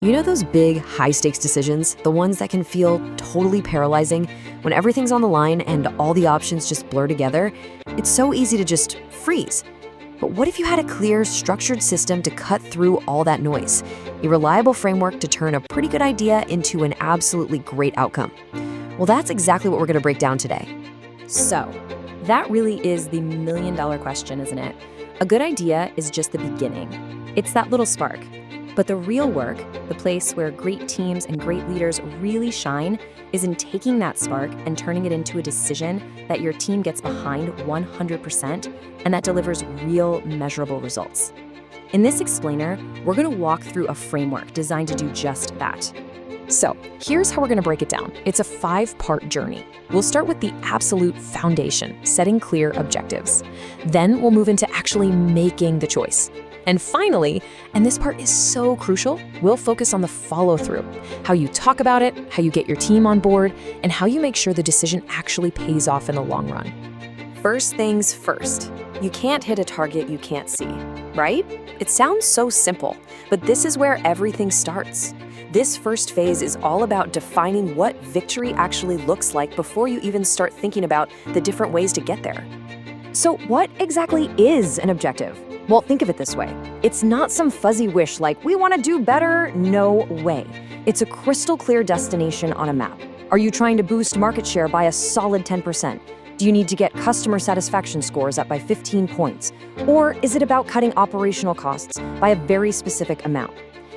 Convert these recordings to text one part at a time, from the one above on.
You know those big, high-stakes decisions, the ones that can feel totally paralyzing when everything's on the line and all the options just blur together? It's so easy to just freeze. But what if you had a clear, structured system to cut through all that noise? A reliable framework to turn a pretty good idea into an absolutely great outcome. Well, that's exactly what we're going to break down today. So, that really is the million-dollar question, isn't it? A good idea is just the beginning. It's that little spark. But the real work, the place where great teams and great leaders really shine, is in taking that spark and turning it into a decision that your team gets behind 100% and that delivers real, measurable results. In this explainer, we're going to walk through a framework designed to do just that. So, here's how we're going to break it down. It's a 5-part journey. We'll start with the absolute foundation, setting clear objectives. Then we'll move into actually making the choice. And finally, and this part is so crucial, we'll focus on the follow-through, how you talk about it, how you get your team on board, and how you make sure the decision actually pays off in the long run. First things first, you can't hit a target you can't see, right? It sounds so simple, but this is where everything starts. This first phase is all about defining what victory actually looks like before you even start thinking about the different ways to get there. So what exactly is an objective? Well, think of it this way. It's not some fuzzy wish like, we want to do better. No way. It's a crystal clear destination on a map. Are you trying to boost market share by a solid 10%? Do you need to get customer satisfaction scores up by 15 points? Or is it about cutting operational costs by a very specific amount?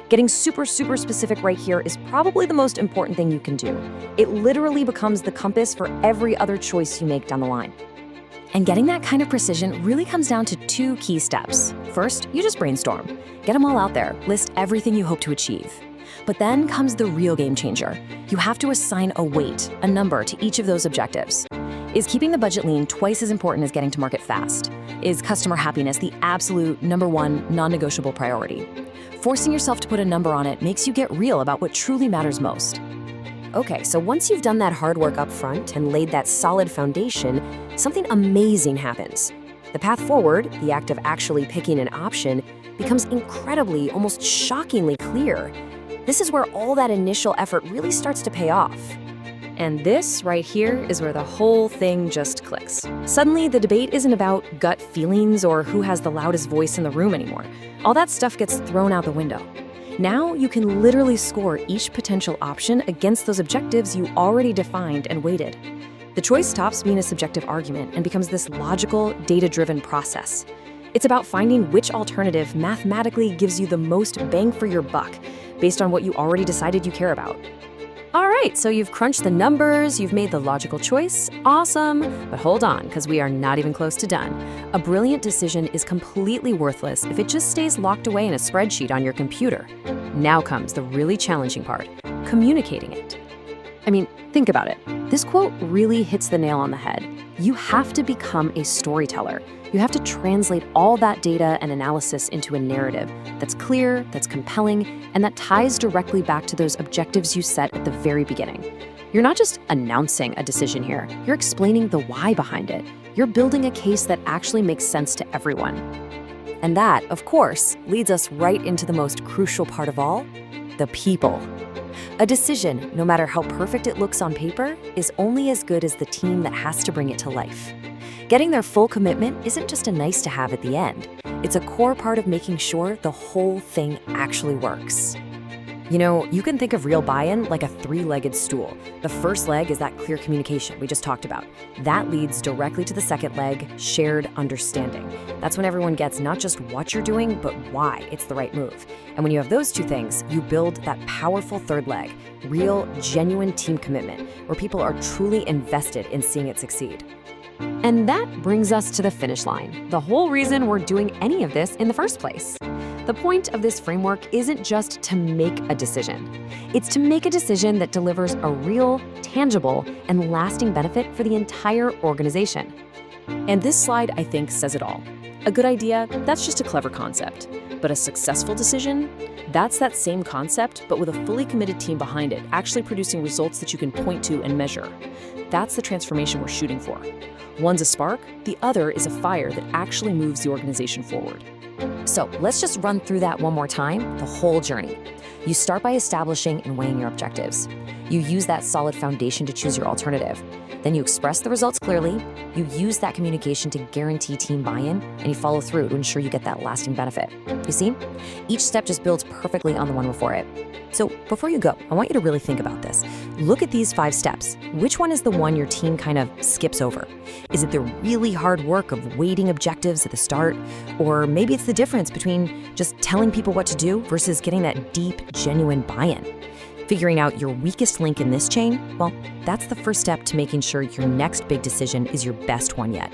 Getting super specific right here is probably the most important thing you can do. It literally becomes the compass for every other choice you make down the line. And getting that kind of precision really comes down to 2 key steps. First, you just brainstorm. Get them all out there. List everything you hope to achieve. But then comes the real game changer. You have to assign a weight, a number to each of those objectives. Is keeping the budget lean twice as important as getting to market fast? Is customer happiness the absolute #1 non-negotiable priority? Forcing yourself to put a number on it makes you get real about what truly matters most. Okay, so once you've done that hard work up front and laid that solid foundation, something amazing happens. The path forward, the act of actually picking an option, becomes incredibly, almost shockingly clear. This is where all that initial effort really starts to pay off. And this right here is where the whole thing just clicks. Suddenly, the debate isn't about gut feelings or who has the loudest voice in the room anymore. All that stuff gets thrown out the window. Now you can literally score each potential option against those objectives you already defined and weighted. The choice stops being a subjective argument and becomes this logical, data-driven process. It's about finding which alternative mathematically gives you the most bang for your buck based on what you already decided you care about. All right, so you've crunched the numbers, you've made the logical choice. Awesome. But hold on, because we are not even close to done. A brilliant decision is completely worthless if it just stays locked away in a spreadsheet on your computer. Now comes the really challenging part, communicating it. I mean, think about it. This quote really hits the nail on the head. You have to become a storyteller. You have to translate all that data and analysis into a narrative that's clear, that's compelling, and that ties directly back to those objectives you set at the very beginning. You're not just announcing a decision here, you're explaining the why behind it. You're building a case that actually makes sense to everyone. And that, of course, leads us right into the most crucial part of all, the people. A decision, no matter how perfect it looks on paper, is only as good as the team that has to bring it to life. Getting their full commitment isn't just a nice to have at the end. It's a core part of making sure the whole thing actually works. You know, you can think of real buy-in like a 3-legged stool. The first leg is that clear communication we just talked about. That leads directly to the second leg, shared understanding. That's when everyone gets not just what you're doing, but why it's the right move. And when you have those 2 things, you build that powerful third leg, real, genuine team commitment, where people are truly invested in seeing it succeed. And that brings us to the finish line, the whole reason we're doing any of this in the first place. The point of this framework isn't just to make a decision. It's to make a decision that delivers a real, tangible, and lasting benefit for the entire organization. And this slide, I think, says it all. A good idea, that's just a clever concept. But a successful decision? That's that same concept, but with a fully committed team behind it, actually producing results that you can point to and measure. That's the transformation we're shooting for. One's a spark, the other is a fire that actually moves the organization forward. So let's just run through that one more time, the whole journey. You start by establishing and weighing your objectives. You use that solid foundation to choose your alternative. Then you express the results clearly, you use that communication to guarantee team buy-in, and you follow through to ensure you get that lasting benefit. You see? Each step just builds perfectly on the one before it. So before you go, I want you to really think about this. Look at these 5 steps. Which one is the one your team kind of skips over? Is it the really hard work of weighting objectives at the start? Or maybe it's the difference between just telling people what to do versus getting that deep, genuine buy-in? Figuring out your weakest link in this chain, well, that's the first step to making sure your next big decision is your best one yet.